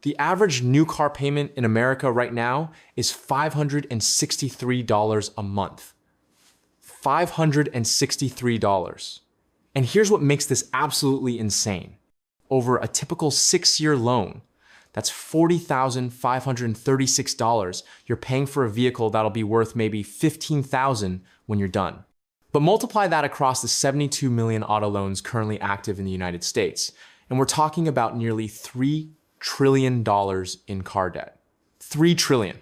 The average new car payment in America right now is $563 a month. $563. And here's what makes this absolutely insane. Over a typical 6-year loan, that's $40,536 you're paying for a vehicle that'll be worth maybe $15,000 when you're done. But multiply that across the 72 million auto loans currently active in the United States, and we're talking about nearly $3 trillion in car debt. $3 trillion.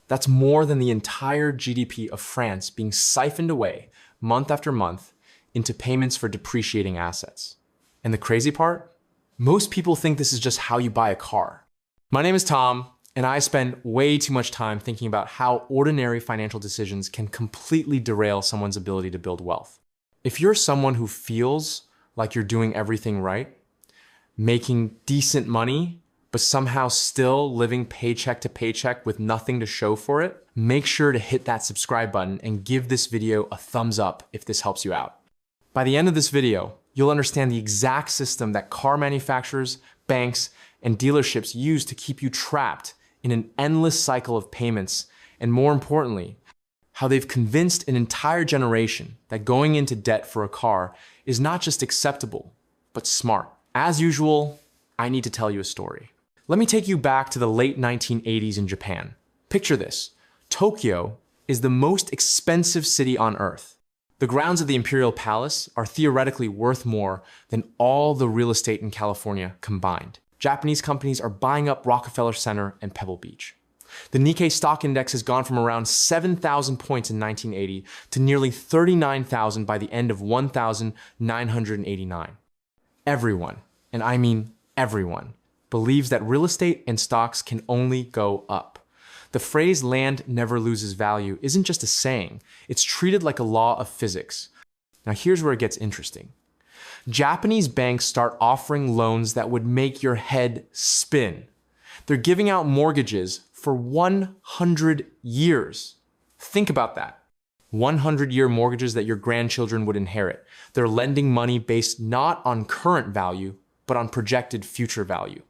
That's more than the entire GDP of France being siphoned away month after month into payments for depreciating assets. And the crazy part? Most people think this is just how you buy a car. My name is Tom, and I spend way too much time thinking about how ordinary financial decisions can completely derail someone's ability to build wealth. If you're someone who feels like you're doing everything right, making decent money, but somehow still living paycheck to paycheck with nothing to show for it, make sure to hit that subscribe button and give this video a thumbs up if this helps you out. By the end of this video, you'll understand the exact system that car manufacturers, banks, and dealerships use to keep you trapped in an endless cycle of payments, and more importantly, how they've convinced an entire generation that going into debt for a car is not just acceptable, but smart. As usual, I need to tell you a story. Let me take you back to the late 1980s in Japan. Picture this. Tokyo is the most expensive city on Earth. The grounds of the Imperial Palace are theoretically worth more than all the real estate in California combined. Japanese companies are buying up Rockefeller Center and Pebble Beach. The Nikkei stock index has gone from around 7,000 points in 1980 to nearly 39,000 by the end of 1989. Everyone, and I mean everyone, believes that real estate and stocks can only go up. The phrase land never loses value isn't just a saying, it's treated like a law of physics. Now here's where it gets interesting. Japanese banks start offering loans that would make your head spin. They're giving out mortgages for 100 years. Think about that. 100-year mortgages that your grandchildren would inherit. They're lending money based not on current value, but on projected future value.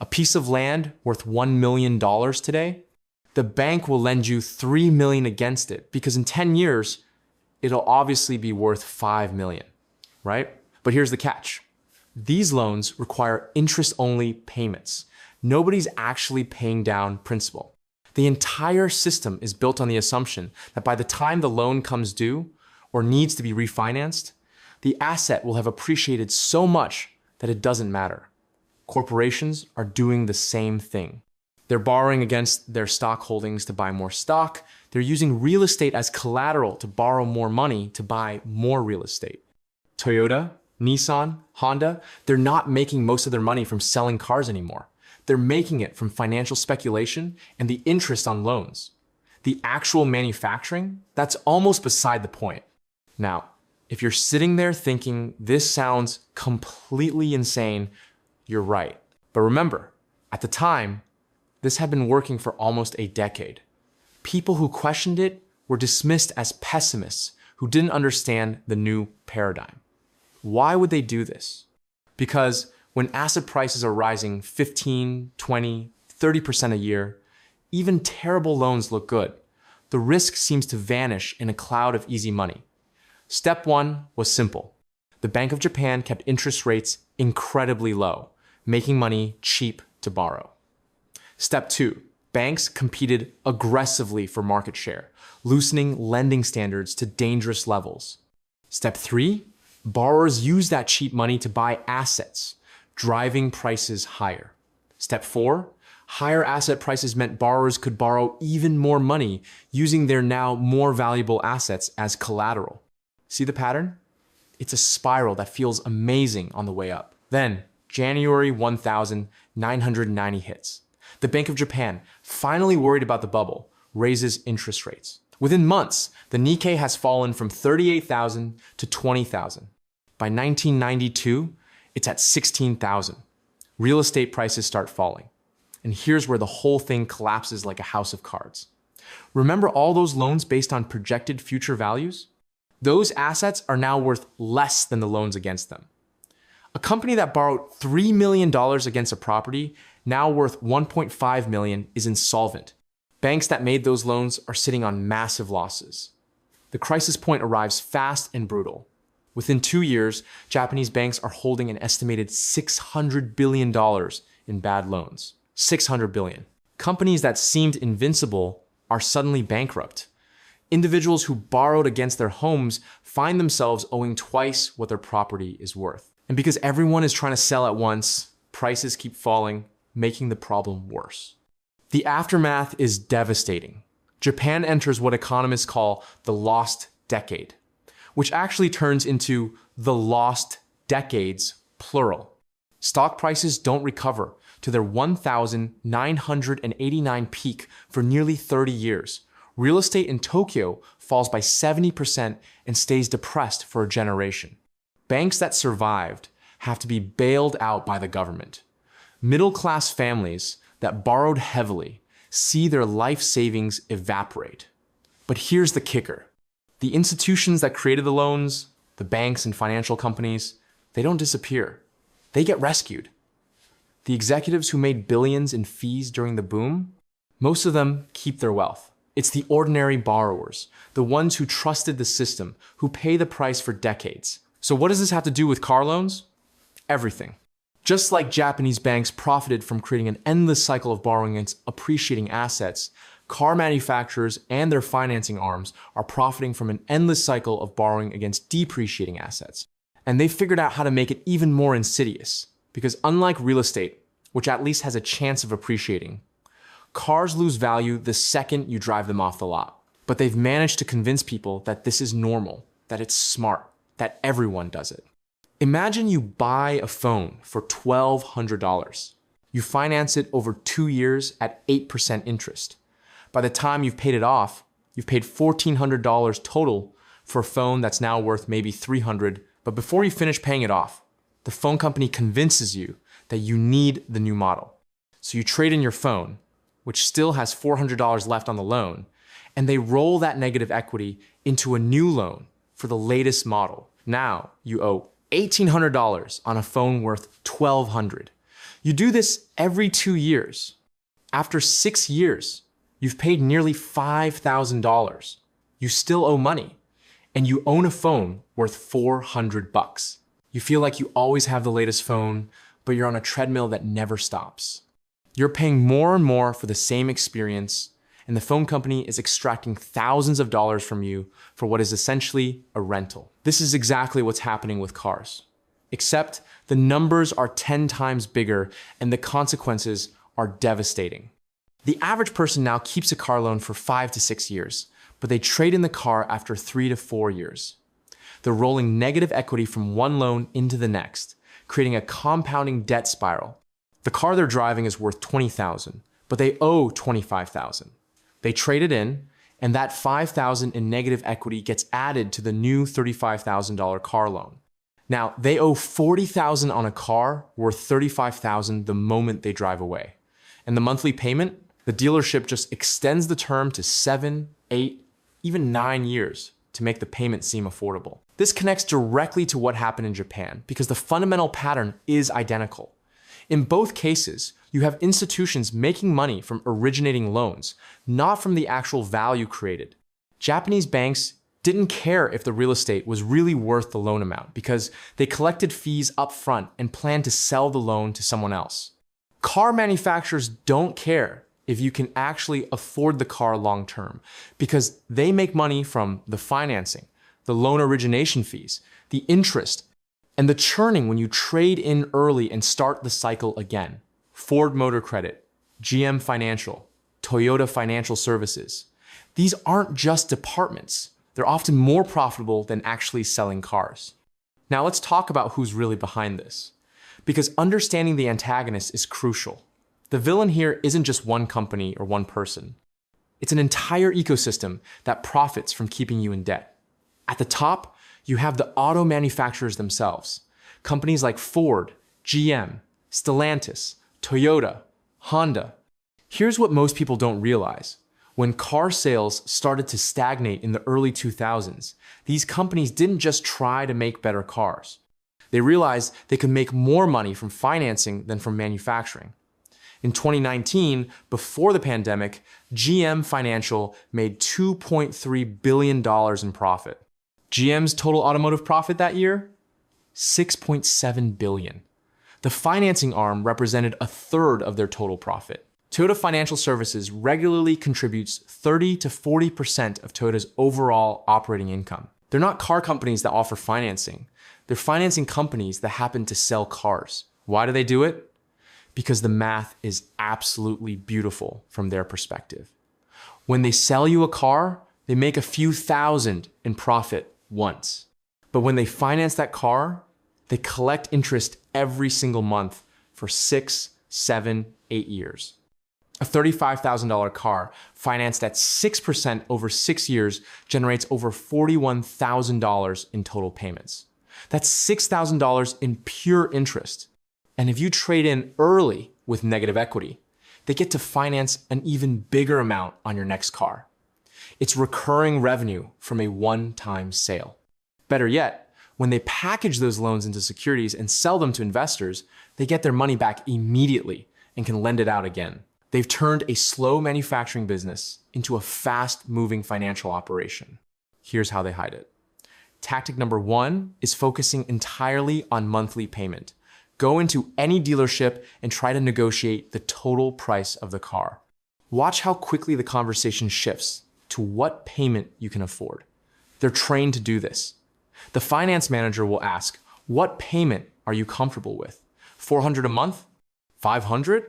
A piece of land worth $1 million today, the bank will lend you $3 million against it because in 10 years, it'll obviously be worth $5 million, right? But here's the catch. These loans require interest-only payments. Nobody's actually paying down principal. The entire system is built on the assumption that by the time the loan comes due or needs to be refinanced, the asset will have appreciated so much that it doesn't matter. Corporations are doing the same thing. They're borrowing against their stock holdings to buy more stock. They're using real estate as collateral to borrow more money to buy more real estate. Toyota, Nissan, Honda, they're not making most of their money from selling cars anymore. They're making it from financial speculation and the interest on loans. The actual manufacturing, that's almost beside the point. Now, if you're sitting there thinking this sounds completely insane, you're right. But remember, at the time, this had been working for almost a decade. People who questioned it were dismissed as pessimists who didn't understand the new paradigm. Why would they do this? Because when asset prices are rising 15, 20, 30% a year, even terrible loans look good. The risk seems to vanish in a cloud of easy money. Step one was simple. The Bank of Japan kept interest rates incredibly low, making money cheap to borrow. Step two, banks competed aggressively for market share, loosening lending standards to dangerous levels. Step three, borrowers used that cheap money to buy assets, driving prices higher. Step four, higher asset prices meant borrowers could borrow even more money using their now more valuable assets as collateral. See the pattern? It's a spiral that feels amazing on the way up. Then, January 1990 hits. The Bank of Japan, finally worried about the bubble, raises interest rates. Within months, the Nikkei has fallen from 38,000 to 20,000. By 1992, it's at 16,000. Real estate prices start falling. And here's where the whole thing collapses like a house of cards. Remember all those loans based on projected future values? Those assets are now worth less than the loans against them. A company that borrowed $3 million against a property now worth $1.5 million, is insolvent. Banks that made those loans are sitting on massive losses. The crisis point arrives fast and brutal. Within 2 years, Japanese banks are holding an estimated $600 billion in bad loans. $600 billion. Companies that seemed invincible are suddenly bankrupt. Individuals who borrowed against their homes find themselves owing twice what their property is worth. And because everyone is trying to sell at once, prices keep falling, making the problem worse. The aftermath is devastating. Japan enters what economists call the lost decade, which actually turns into the lost decades, plural. Stock prices don't recover to their 1,989 peak for nearly 30 years. Real estate in Tokyo falls by 70% and stays depressed for a generation. Banks that survived have to be bailed out by the government. Middle-class families that borrowed heavily see their life savings evaporate. But here's the kicker. The institutions that created the loans, the banks and financial companies, they don't disappear. They get rescued. The executives who made billions in fees during the boom, most of them keep their wealth. It's the ordinary borrowers, the ones who trusted the system, who pay the price for decades. So what does this have to do with car loans? Everything. Just like Japanese banks profited from creating an endless cycle of borrowing against appreciating assets, car manufacturers and their financing arms are profiting from an endless cycle of borrowing against depreciating assets. And they figured out how to make it even more insidious. Because unlike real estate, which at least has a chance of appreciating, cars lose value the second you drive them off the lot. But they've managed to convince people that this is normal, that it's smart, that everyone does it. Imagine you buy a phone for $1,200. You finance it over 2 years at 8% interest. By the time you've paid it off, you've paid $1,400 total for a phone that's now worth maybe $300. But before you finish paying it off, the phone company convinces you that you need the new model. So you trade in your phone, which still has $400 left on the loan, and they roll that negative equity into a new loan for the latest model. Now you owe $1,800 on a phone worth $1,200. You do this every 2 years. After 6 years, you've paid nearly $5,000. You still owe money, and you own a phone worth $400. You feel like you always have the latest phone, but you're on a treadmill that never stops. You're paying more and more for the same experience, and the phone company is extracting thousands of dollars from you for what is essentially a rental. This is exactly what's happening with cars. Except the numbers are 10 times bigger and the consequences are devastating. The average person now keeps a car loan for 5 to 6 years, but they trade in the car after 3 to 4 years. They're rolling negative equity from one loan into the next, creating a compounding debt spiral. The car they're driving is worth $20,000, but they owe $25,000. They trade it in, and that $5,000 in negative equity gets added to the new $35,000 car loan. Now, they owe $40,000 on a car worth $35,000 the moment they drive away. And the monthly payment? The dealership just extends the term to 7, 8, even 9 years to make the payment seem affordable. This connects directly to what happened in Japan because the fundamental pattern is identical. In both cases, you have institutions making money from originating loans, not from the actual value created. Japanese banks didn't care if the real estate was really worth the loan amount because they collected fees up front and planned to sell the loan to someone else. Car manufacturers don't care if you can actually afford the car long term because they make money from the financing, the loan origination fees, the interest, and the churning when you trade in early and start the cycle again. Ford Motor Credit, GM Financial, Toyota Financial Services. These aren't just departments. They're often more profitable than actually selling cars. Now let's talk about who's really behind this, because understanding the antagonist is crucial. The villain here isn't just one company or one person. It's an entire ecosystem that profits from keeping you in debt. At the top, you have the auto manufacturers themselves. Companies like Ford, GM, Stellantis, Toyota, Honda. Here's what most people don't realize. When car sales started to stagnate in the early 2000s, these companies didn't just try to make better cars. They realized they could make more money from financing than from manufacturing. In 2019, before the pandemic, GM Financial made $2.3 billion in profit. GM's total automotive profit that year? $6.7 billion. The financing arm represented a third of their total profit. Toyota Financial Services regularly contributes 30 to 40% of Toyota's overall operating income. They're not car companies that offer financing. They're financing companies that happen to sell cars. Why do they do it? Because the math is absolutely beautiful from their perspective. When they sell you a car, they make a few thousand in profit once. But when they finance that car, they collect interest every single month for 6, 7, 8 years. A $35,000 car financed at 6% over 6 years generates over $41,000 in total payments. That's $6,000 in pure interest. And if you trade in early with negative equity, they get to finance an even bigger amount on your next car. It's recurring revenue from a one-time sale. Better yet, when they package those loans into securities and sell them to investors, they get their money back immediately and can lend it out again. They've turned a slow manufacturing business into a fast-moving financial operation. Here's how they hide it. Tactic number 1 is focusing entirely on monthly payment. Go into any dealership and try to negotiate the total price of the car. Watch how quickly the conversation shifts to what payment you can afford. They're trained to do this. The finance manager will ask, what payment are you comfortable with? $400 a month? $500?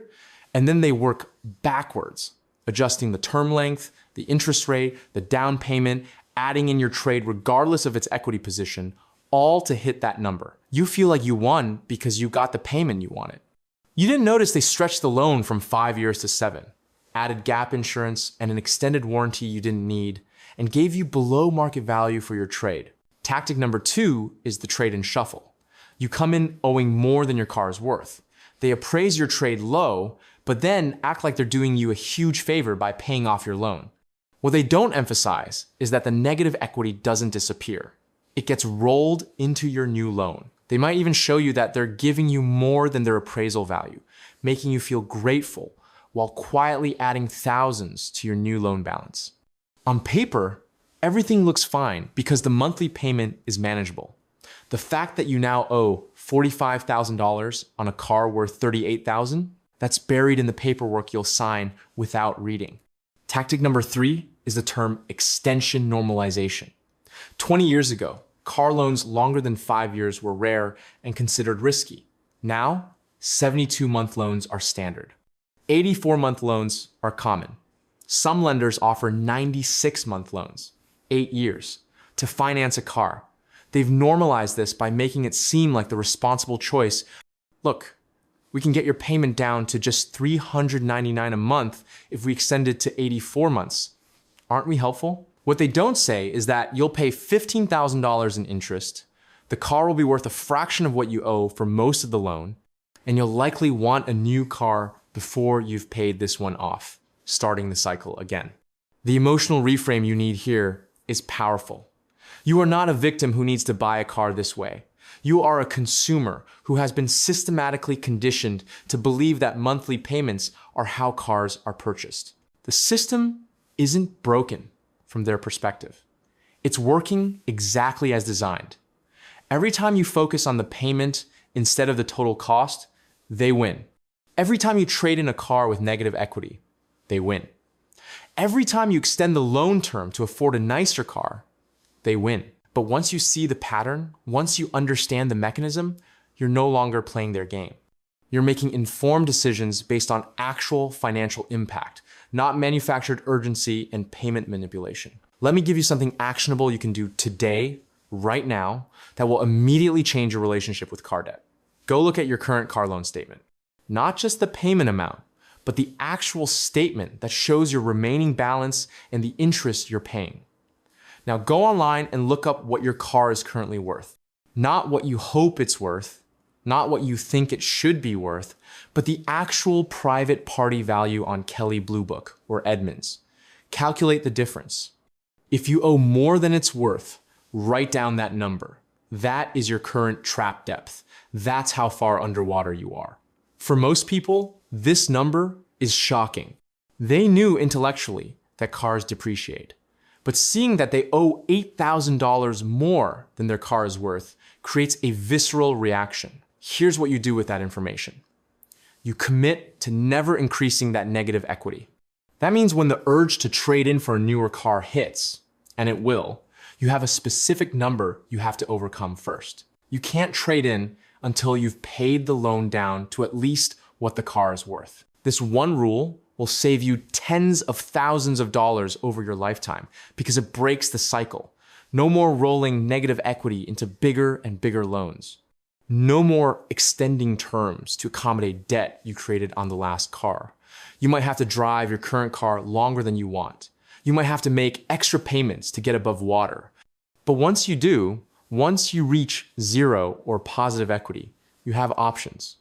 And then they work backwards, adjusting the term length, the interest rate, the down payment, adding in your trade regardless of its equity position, all to hit that number. You feel like you won because you got the payment you wanted. You didn't notice they stretched the loan from 5 years to 7, added gap insurance and an extended warranty you didn't need, and gave you below market value for your trade. Tactic number 2 is the trade and shuffle. You come in owing more than your car is worth. They appraise your trade low, but then act like they're doing you a huge favor by paying off your loan. What they don't emphasize is that the negative equity doesn't disappear. It gets rolled into your new loan. They might even show you that they're giving you more than their appraisal value, making you feel grateful while quietly adding thousands to your new loan balance. On paper, everything looks fine because the monthly payment is manageable. The fact that you now owe $45,000 on a car worth $38,000, that's buried in the paperwork you'll sign without reading. Tactic number 3 is the term extension normalization. 20 years ago, car loans longer than 5 years were rare and considered risky. Now, 72-month loans are standard. 84-month loans are common. Some lenders offer 96-month loans, 8 years, to finance a car. They've normalized this by making it seem like the responsible choice. Look, we can get your payment down to just $399 a month if we extend it to 84 months. Aren't we helpful? What they don't say is that you'll pay $15,000 in interest, the car will be worth a fraction of what you owe for most of the loan, and you'll likely want a new car before you've paid this one off, starting the cycle again. The emotional reframe you need here is powerful. You are not a victim who needs to buy a car this way. You are a consumer who has been systematically conditioned to believe that monthly payments are how cars are purchased. The system isn't broken from their perspective. It's working exactly as designed. Every time you focus on the payment instead of the total cost, they win. Every time you trade in a car with negative equity, they win. Every time you extend the loan term to afford a nicer car, they win. But once you see the pattern, once you understand the mechanism, you're no longer playing their game. You're making informed decisions based on actual financial impact, not manufactured urgency and payment manipulation. Let me give you something actionable you can do today, right now, that will immediately change your relationship with car debt. Go look at your current car loan statement. Not just the payment amount, but the actual statement that shows your remaining balance and the interest you're paying. Now go online and look up what your car is currently worth. Not what you hope it's worth, not what you think it should be worth, but the actual private party value on Kelley Blue Book or Edmunds. Calculate the difference. If you owe more than it's worth, write down that number. That is your current trap depth. That's how far underwater you are. For most people, This number is shocking. They knew intellectually that cars depreciate, but seeing that they owe $8,000 more than their car is worth creates a visceral reaction. Here's what you do with that information. You commit to never increasing that negative equity. That means when the urge to trade in for a newer car hits, and it will, you have a specific number you have to overcome first. You can't trade in until you've paid the loan down to at least what the car is worth. This one rule will save you tens of thousands of dollars over your lifetime because it breaks the cycle. No more rolling negative equity into bigger and bigger loans. No more extending terms to accommodate debt you created on the last car. You might have to drive your current car longer than you want. You might have to make extra payments to get above water. But once you do, once you reach zero or positive equity, you have options.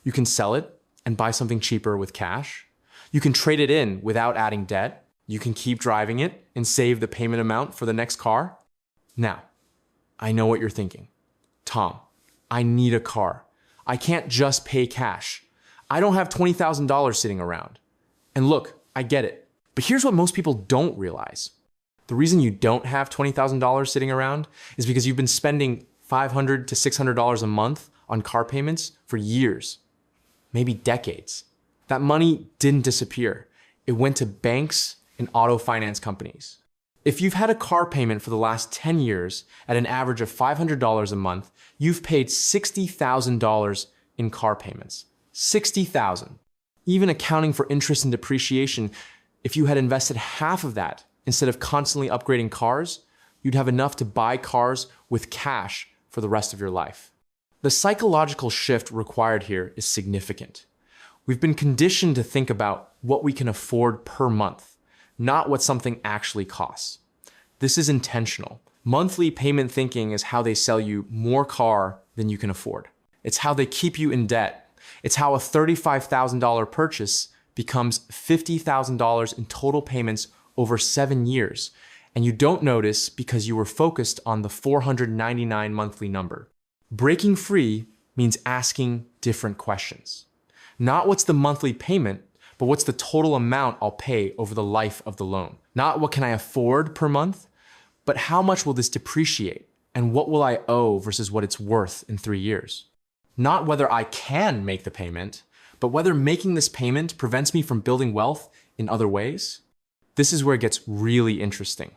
You can sell it and buy something cheaper with cash. You can trade it in without adding debt. You can keep driving it and save the payment amount for the next car. Now, I know what you're thinking. Tom, I need a car. I can't just pay cash. I don't have $20,000 sitting around. And look, I get it. But here's what most people don't realize. The reason you don't have $20,000 sitting around is because you've been spending $500 to $600 a month on car payments for years, maybe decades. That money didn't disappear. It went to banks and auto finance companies. If you've had a car payment for the last 10 years at an average of $500 a month, you've paid $60,000 in car payments. $60,000. Even accounting for interest and depreciation, if you had invested half of that instead of constantly upgrading cars, you'd have enough to buy cars with cash for the rest of your life. The psychological shift required here is significant. We've been conditioned to think about what we can afford per month, not what something actually costs. This is intentional. Monthly payment thinking is how they sell you more car than you can afford. It's how they keep you in debt. It's how a $35,000 purchase becomes $50,000 in total payments over 7 years, and you don't notice because you were focused on the $499 monthly number. Breaking free means asking different questions. Not what's the monthly payment, but what's the total amount I'll pay over the life of the loan. Not what can I afford per month, but how much will this depreciate and what will I owe versus what it's worth in 3 years. Not whether I can make the payment, but whether making this payment prevents me from building wealth in other ways. This is where it gets really interesting.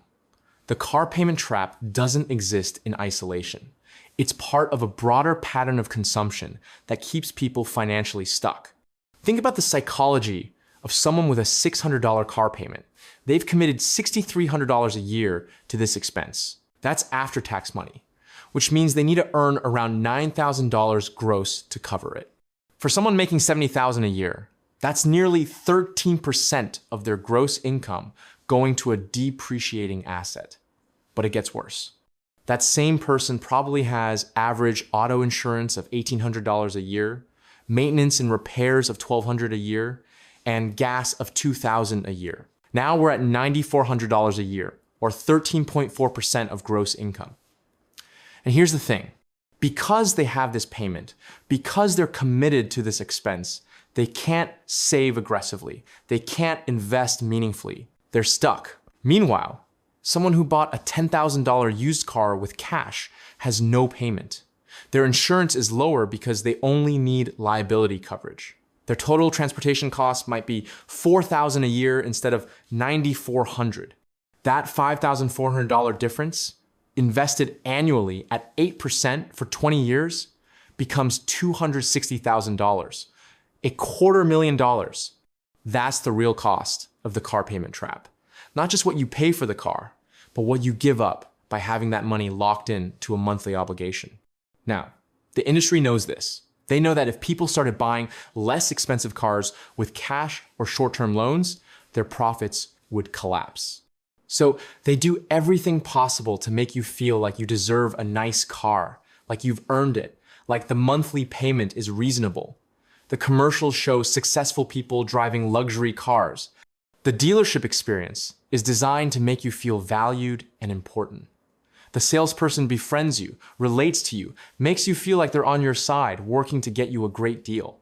The car payment trap doesn't exist in isolation. It's part of a broader pattern of consumption that keeps people financially stuck. Think about the psychology of someone with a $600 car payment. They've committed $6,300 a year to this expense. That's after-tax money, which means they need to earn around $9,000 gross to cover it. For someone making $70,000 a year, that's nearly 13% of their gross income going to a depreciating asset. But it gets worse. That same person probably has average auto insurance of $1,800 a year, maintenance and repairs of $1,200 a year, and gas of $2,000 a year. Now we're at $9,400 a year, or 13.4% of gross income. And here's the thing. Because they have this payment, because they're committed to this expense, they can't save aggressively. They can't invest meaningfully. They're stuck. Meanwhile, someone who bought a $10,000 used car with cash has no payment. Their insurance is lower because they only need liability coverage. Their total transportation cost might be $4,000 a year instead of $9,400. That $5,400 difference, invested annually at 8% for 20 years, becomes $260,000. $250,000. That's the real cost of the car payment trap. Not just what you pay for the car, but what you give up by having that money locked in to a monthly obligation. Now, the industry knows this. They know that if people started buying less expensive cars with cash or short-term loans, their profits would collapse. So they do everything possible to make you feel like you deserve a nice car, like you've earned it, like the monthly payment is reasonable. The commercials show successful people driving luxury cars. The dealership experience is designed to make you feel valued and important. The salesperson befriends you, relates to you, makes you feel like they're on your side, working to get you a great deal.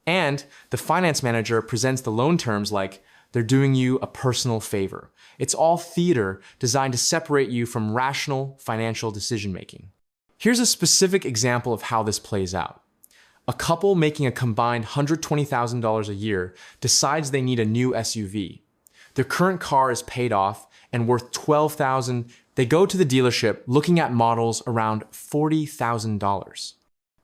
And the finance manager presents the loan terms like they're doing you a personal favor. It's all theater designed to separate you from rational financial decision-making. Here's a specific example of how this plays out. A couple making a combined $120,000 a year decides they need a new SUV. Their current car is paid off and worth $12,000. They go to the dealership looking at models around $40,000.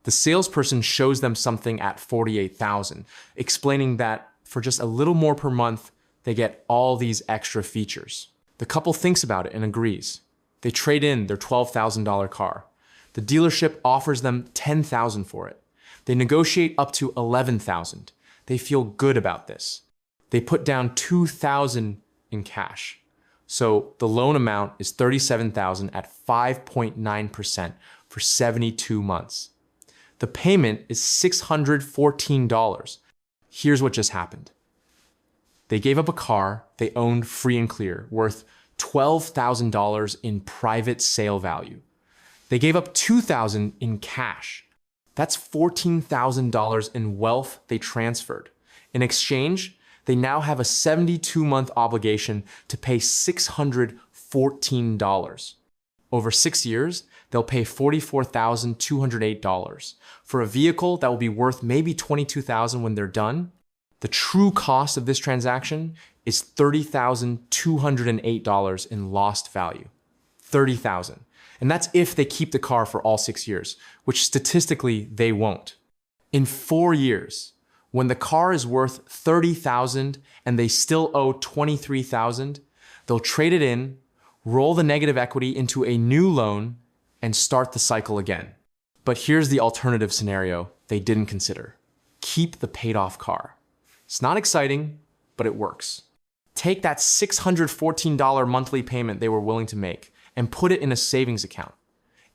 The salesperson shows them something at $48,000, explaining that for just a little more per month, they get all these extra features. The couple thinks about it and agrees. They trade in their $12,000 car. The dealership offers them $10,000 for it. They negotiate up to $11,000. They feel good about this. They put down $2,000 in cash. So the loan amount is $37,000 at 5.9% for 72 months. The payment is $614. Here's what just happened. They gave up a car they owned free and clear, worth $12,000 in private sale value. They gave up $2,000 in cash. That's $14,000 in wealth they transferred. In exchange, they now have a 72-month obligation to pay $614. Over 6 years, they'll pay $44,208 for a vehicle that will be worth maybe $22,000 when they're done. The true cost of this transaction is $30,208 in lost value. $30,000. And that's if they keep the car for all 6 years, which statistically they won't. In 4 years, when the car is worth $30,000 and they still owe $23,000, they'll trade it in, roll the negative equity into a new loan, and start the cycle again. But here's the alternative scenario they didn't consider. Keep the paid off car. It's not exciting, but it works. Take that $614 monthly payment they were willing to make and put it in a savings account.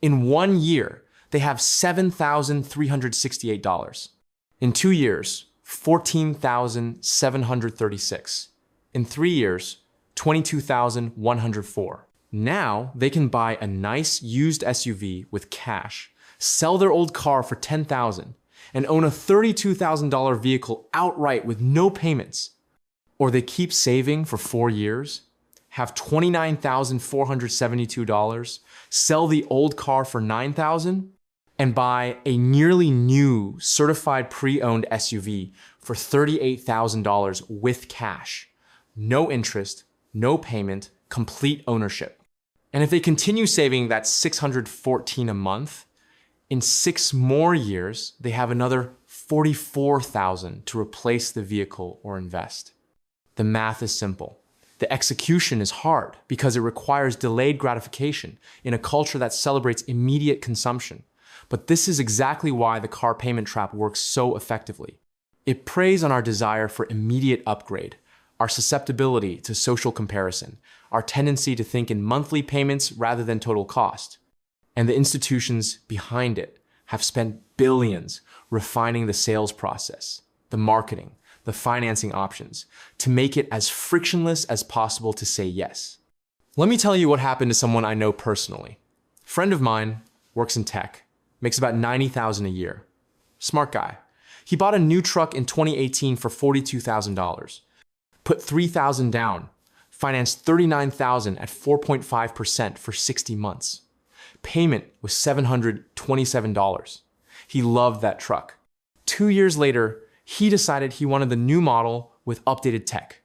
In 1 year, they have $7,368. In 2 years, $14,736. In 3 years, $22,104. Now they can buy a nice used SUV with cash, sell their old car for $10,000, and own a $32,000 vehicle outright with no payments. Or they keep saving for 4 years, have $29,472, sell the old car for $9,000, and buy a nearly new certified pre-owned SUV for $38,000 with cash. No interest, no payment, complete ownership. And if they continue saving that $614 a month, in 6 more years, they have another $44,000 to replace the vehicle or invest. The math is simple. The execution is hard because it requires delayed gratification in a culture that celebrates immediate consumption. But this is exactly why the car payment trap works so effectively. It preys on our desire for immediate upgrade, our susceptibility to social comparison, our tendency to think in monthly payments rather than total cost. And the institutions behind it have spent billions refining the sales process, the marketing, the financing options to make it as frictionless as possible to say yes. Let me tell you what happened to someone I know personally. A friend of mine works in tech, makes about $90,000 a year. Smart guy. He bought a new truck in 2018 for $42,000. Put $3,000 down, financed $39,000 at 4.5% for 60 months. Payment was $727. He loved that truck. 2 years later, he decided he wanted the new model with updated tech.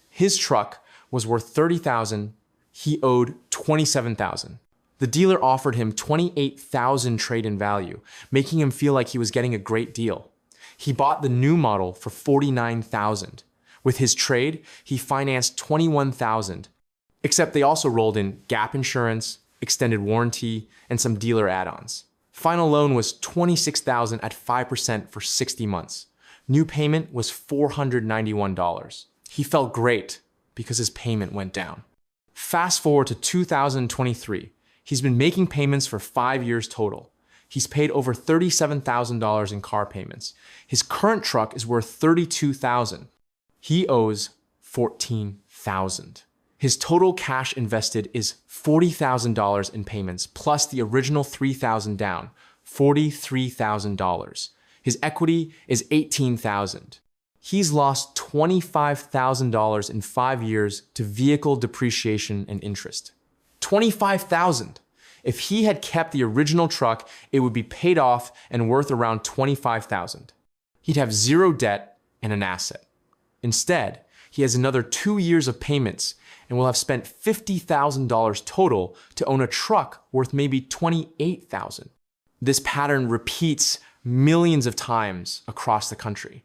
His truck was worth $30,000. He owed $27,000. The dealer offered him $28,000 trade-in value, making him feel like he was getting a great deal. He bought the new model for $49,000. With his trade, he financed $21,000, except they also rolled in gap insurance, extended warranty, and some dealer add-ons. Final loan was $26,000 at 5% for 60 months. New payment was $491. He felt great because his payment went down. Fast forward to 2023. He's been making payments for 5 years total. He's paid over $37,000 in car payments. His current truck is worth $32,000. He owes $14,000. His total cash invested is $40,000 in payments plus the original $3,000 down, $43,000. His equity is $18,000. He's lost $25,000 in 5 years to vehicle depreciation and interest. $25,000. If he had kept the original truck, it would be paid off and worth around $25,000. He'd have zero debt and an asset. Instead, he has another 2 years of payments and will have spent $50,000 total to own a truck worth maybe $28,000. This pattern repeats millions of times across the country.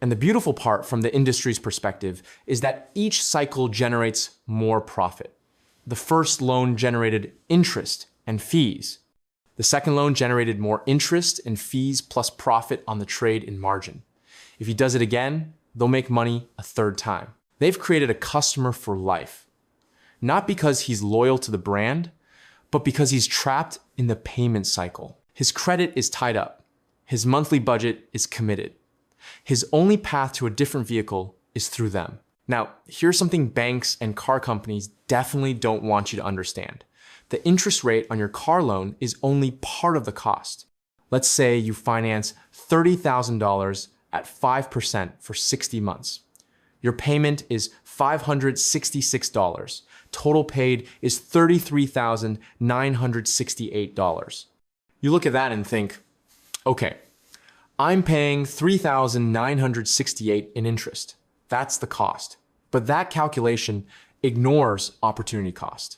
And the beautiful part from the industry's perspective is that each cycle generates more profit. The first loan generated interest and fees. The second loan generated more interest and fees plus profit on the trade in margin. If he does it again, they'll make money a third time. They've created a customer for life. Not because he's loyal to the brand, but because he's trapped in the payment cycle. His credit is tied up. His monthly budget is committed. His only path to a different vehicle is through them. Now, here's something banks and car companies definitely don't want you to understand. The interest rate on your car loan is only part of the cost. Let's say you finance $30,000 at 5% for 60 months. Your payment is $566. Total paid is $33,968. You look at that and think, okay, I'm paying $3,968 in interest. That's the cost. But that calculation ignores opportunity cost.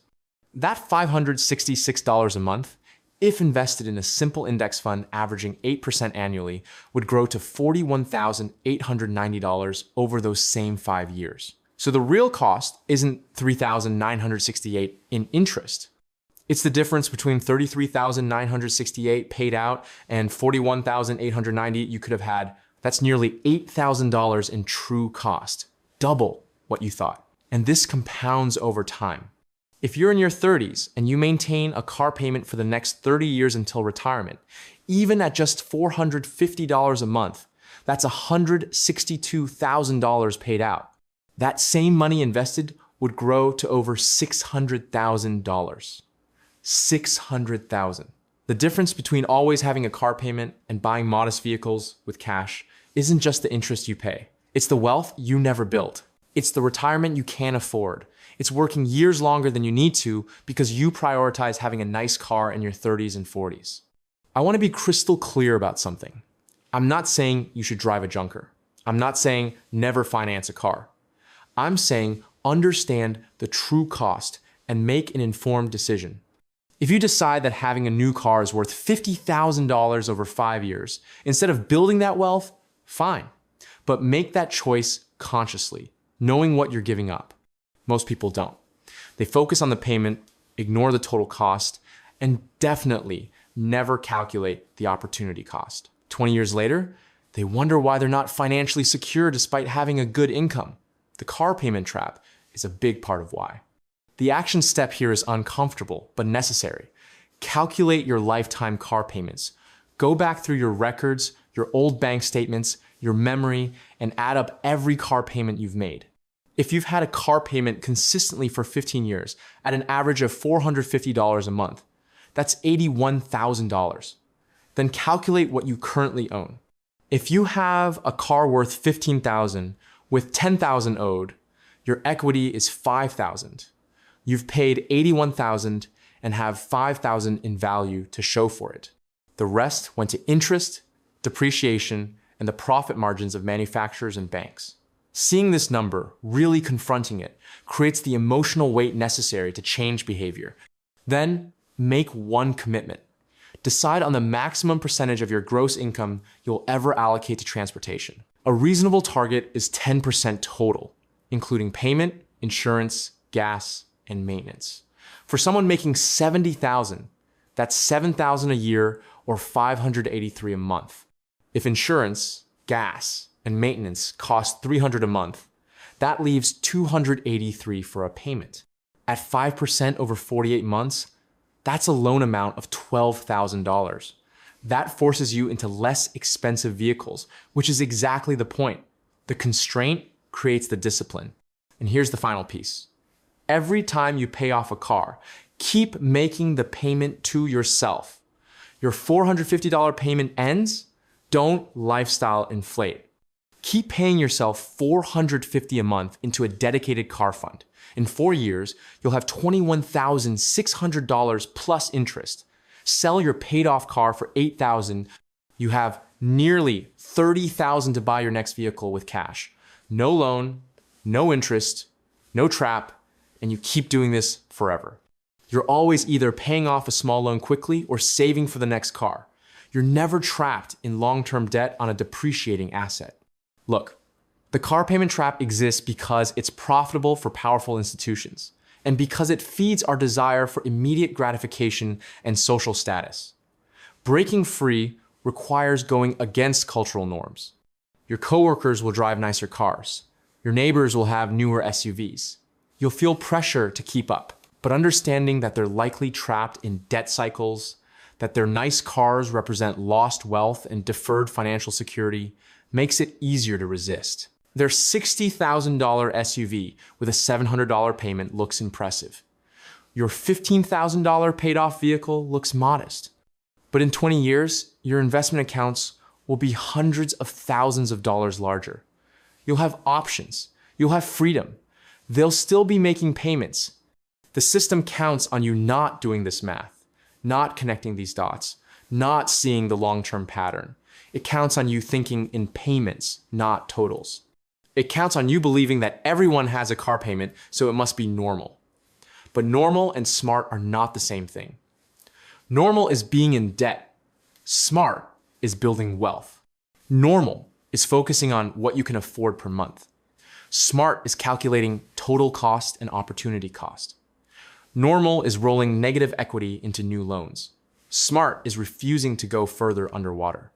That $566 a month, if invested in a simple index fund averaging 8% annually, would grow to $41,890 over those same 5 years. So the real cost isn't $3,968 in interest. It's the difference between $33,968 paid out and $41,890 you could have had. That's nearly $8,000 in true cost, double what you thought. And this compounds over time. If you're in your 30s and you maintain a car payment for the next 30 years until retirement, even at just $450 a month, that's $162,000 paid out. That same money invested would grow to over $600,000. $600,000. The difference between always having a car payment and buying modest vehicles with cash isn't just the interest you pay. It's the wealth you never built. It's the retirement you can't afford. It's working years longer than you need to because you prioritize having a nice car in your 30s and 40s. I want to be crystal clear about something. I'm not saying you should drive a junker. I'm not saying never finance a car. I'm saying understand the true cost and make an informed decision. If you decide that having a new car is worth $50,000 over 5 years, instead of building that wealth, fine. But make that choice consciously, knowing what you're giving up. Most people don't. They focus on the payment, ignore the total cost, and definitely never calculate the opportunity cost. 20 years later, they wonder why they're not financially secure despite having a good income. The car payment trap is a big part of why. The action step here is uncomfortable, but necessary. Calculate your lifetime car payments. Go back through your records, your old bank statements, your memory, and add up every car payment you've made. If you've had a car payment consistently for 15 years at an average of $450 a month, that's $81,000. Then calculate what you currently own. If you have a car worth $15,000 with $10,000 owed, your equity is $5,000. You've paid $81,000 and have $5,000 in value to show for it. The rest went to interest, depreciation, and the profit margins of manufacturers and banks. Seeing this number, really confronting it, creates the emotional weight necessary to change behavior. Then, make one commitment. Decide on the maximum percentage of your gross income you'll ever allocate to transportation. A reasonable target is 10% total, including payment, insurance, gas, and maintenance. For someone making $70,000, that's $7,000 a year or $583 a month. If insurance, gas, and maintenance cost $300 a month, that leaves $283 for a payment. At 5% over 48 months, that's a loan amount of $12,000. That forces you into less expensive vehicles, which is exactly the point. The constraint creates the discipline. And here's the final piece. Every time you pay off a car, keep making the payment to yourself. Your $450 payment ends, Don't lifestyle inflate. Keep paying yourself $450 a month into a dedicated car fund. In 4 years, you'll have $21,600 plus interest. Sell your paid-off car for $8,000. You have nearly $30,000 to buy your next vehicle with cash. No loan, no interest, no trap, and you keep doing this forever. You're always either paying off a small loan quickly or saving for the next car. You're never trapped in long-term debt on a depreciating asset. Look, the car payment trap exists because it's profitable for powerful institutions, and because it feeds our desire for immediate gratification and social status. Breaking free requires going against cultural norms. Your coworkers will drive nicer cars. Your neighbors will have newer SUVs. You'll feel pressure to keep up, but understanding that they're likely trapped in debt cycles, that their nice cars represent lost wealth and deferred financial security, makes it easier to resist. Their $60,000 SUV with a $700 payment looks impressive. Your $15,000 paid-off vehicle looks modest. But in 20 years, your investment accounts will be hundreds of thousands of dollars larger. You'll have options. You'll have freedom. They'll still be making payments. The system counts on you not doing this math, not connecting these dots, not seeing the long-term pattern. It counts on you thinking in payments, not totals. It counts on you believing that everyone has a car payment, so it must be normal. But normal and smart are not the same thing. Normal is being in debt. Smart is building wealth. Normal is focusing on what you can afford per month. Smart is calculating total cost and opportunity cost. Normal is rolling negative equity into new loans. Smart is refusing to go further underwater.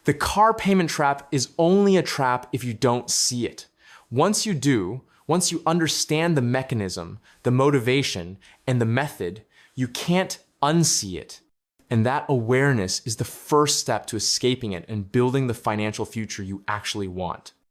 The car payment trap is only a trap if you don't see it. Once you do, once you understand the mechanism, the motivation, and the method, you can't unsee it. And that awareness is the first step to escaping it and building the financial future you actually want.